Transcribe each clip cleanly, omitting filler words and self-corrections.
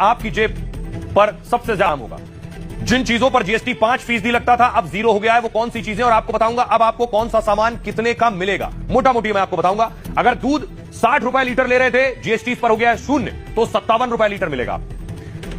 आपकी जेब पर सबसे ज्यादा होगा। जिन चीजों पर जीएसटी 5% लगता था अब 0 हो गया है, वो कौन सी चीजें, और आपको बताऊंगा अब आपको कौन सा सामान कितने का मिलेगा। मोटा मोटी मैं आपको बताऊंगा, अगर दूध 60 रुपए लीटर ले रहे थे, जीएसटी इस पर हो गया है 0, तो 57 रुपए लीटर मिलेगा।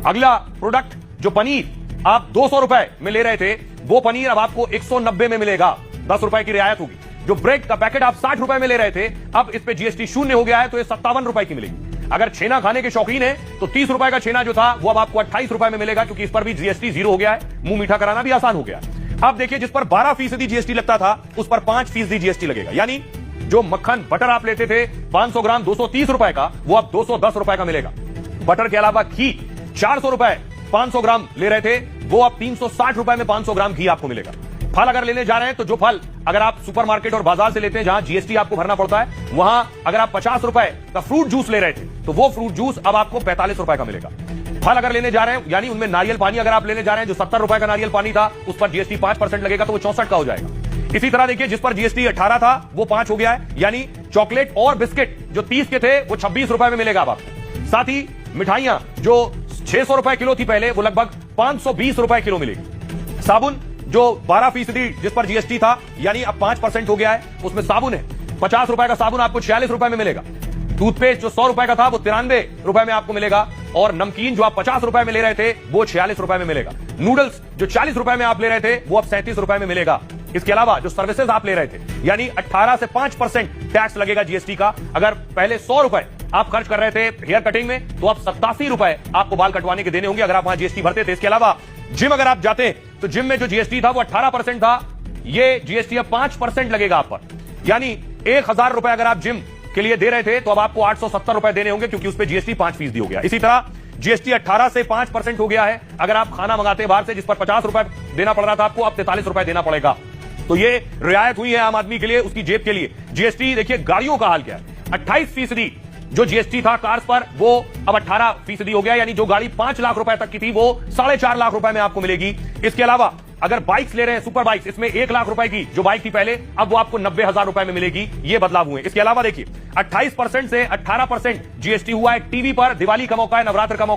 अगला प्रोडक्ट जो पनीर आप 200 रुपए में ले रहे थे, वो पनीर अब आपको 190 में मिलेगा, 10 रुपए की रियायत होगी। जो ब्रेड का पैकेट आप 60 रुपए में ले रहे थे, अब इस पे जीएसटी 0 हो गया है, तो ये 57 रुपए की मिलेगी। अगर छेना खाने के शौकीन है तो 30 रुपए का छेना जो था वो अब आपको 28 रुपए में मिलेगा, क्योंकि इस पर भी जीएसटी 0 हो गया है। मुंह मीठा कराना भी आसान हो गया है। अब देखिए, जिस पर 12% जीएसटी लगता था उस पर 5% जीएसटी लगेगा, यानी जो मक्खन बटर आप लेते थे 500 ग्राम 230 रुपए का, वो अब 210 रुपए का मिलेगा। बटर के अलावा घी 400 रुपए 500 ग्राम ले रहे थे, वो अब 360 रुपए में 500 ग्राम घी आपको मिलेगा। फल अगर लेने जा रहे हैं तो जो फल अगर आप सुपरमार्केट और बाजार से लेते हैं जहां जीएसटी आपको भरना पड़ता है, वहां अगर आप 50 रुपए का फ्रूट जूस ले रहे थे तो वो फ्रूट जूस अब आपको 45 रुपए का मिलेगा। फल अगर लेने जा रहे हैं, यानी उनमें नारियल पानी अगर आप लेने जा रहे हैं, जो 70 रुपए का नारियल पानी था उस पर जीएसटी 5% लगेगा, तो वो 64 का हो जाएगा। इसी तरह देखिए, जिस पर जीएसटी 18 था वो 5 हो गया है, यानी चॉकलेट और बिस्किट जो 30 के थे वो 26 रुपए में मिलेगा अब आपको। साथ ही मिठाइयां जो 600 रुपए किलो थी पहले, वो लगभग 520 रुपए किलो मिलेगी। साबुन जो 12% जिस पर जीएसटी था, यानी अब 5% हो गया है, उसमें साबुन है 50 रुपए का साबुन आपको 46 रुपए में मिलेगा। टूथपेस्ट जो 100 रुपए का था वो 93 रुपए में आपको मिलेगा, और नमकीन जो आप 50 रुपए में ले रहे थे वो 46 रुपए में मिलेगा। नूडल्स जो 40 रुपए में आप ले रहे थे वो अब 37 रुपए में मिलेगा। इसके अलावा जो सर्विसेज आप ले रहे थे, यानी 18 से 5% टैक्स लगेगा जीएसटी का। अगर पहले 100 रुपए आप खर्च कर रहे थे हेयर कटिंग में, तो अब 87 रुपए आपको बाल कटवाने के देने होंगे अगर आप वहां जीएसटी भरते थे। इसके अलावा जिम अगर आप जाते तो जिम में जो जीएसटी था वो 18% था, ये जीएसटी अब 5% लगेगा आप पर, यानी 1000 रुपए अगर आप जिम के लिए दे रहे थे तो अब आपको 870 रुपए देने होंगे, क्योंकि उस पर जीएसटी 5% हो गया। इसी तरह जीएसटी 18 से 5% हो गया है अगर आप खाना मंगाते बाहर से, जिस पर 50 रुपए देना पड़ रहा था आपको, अब 43 रुपए देना पड़ेगा। तो ये रियायत हुई है आम आदमी के लिए, उसकी जेब के लिए। जीएसटी देखिए गाड़ियों का हाल क्या है, 28% जो जीएसटी था कार्स पर वो अब 18% हो गया, यानी जो गाड़ी 5 लाख रुपए तक की थी वो 4.5 लाख रुपए में आपको मिलेगी। इसके अलावा अगर बाइक्स ले रहे हैं, सुपर बाइक्स, इसमें 1 लाख रुपए की जो बाइक थी पहले, अब वो आपको 90,000 रुपए में मिलेगी। ये बदलाव हुए। इसके अलावा देखिए 28% से 18% जीएसटी हुआ है टीवी पर, दिवाली का मौका है, नवरात्र का मौका।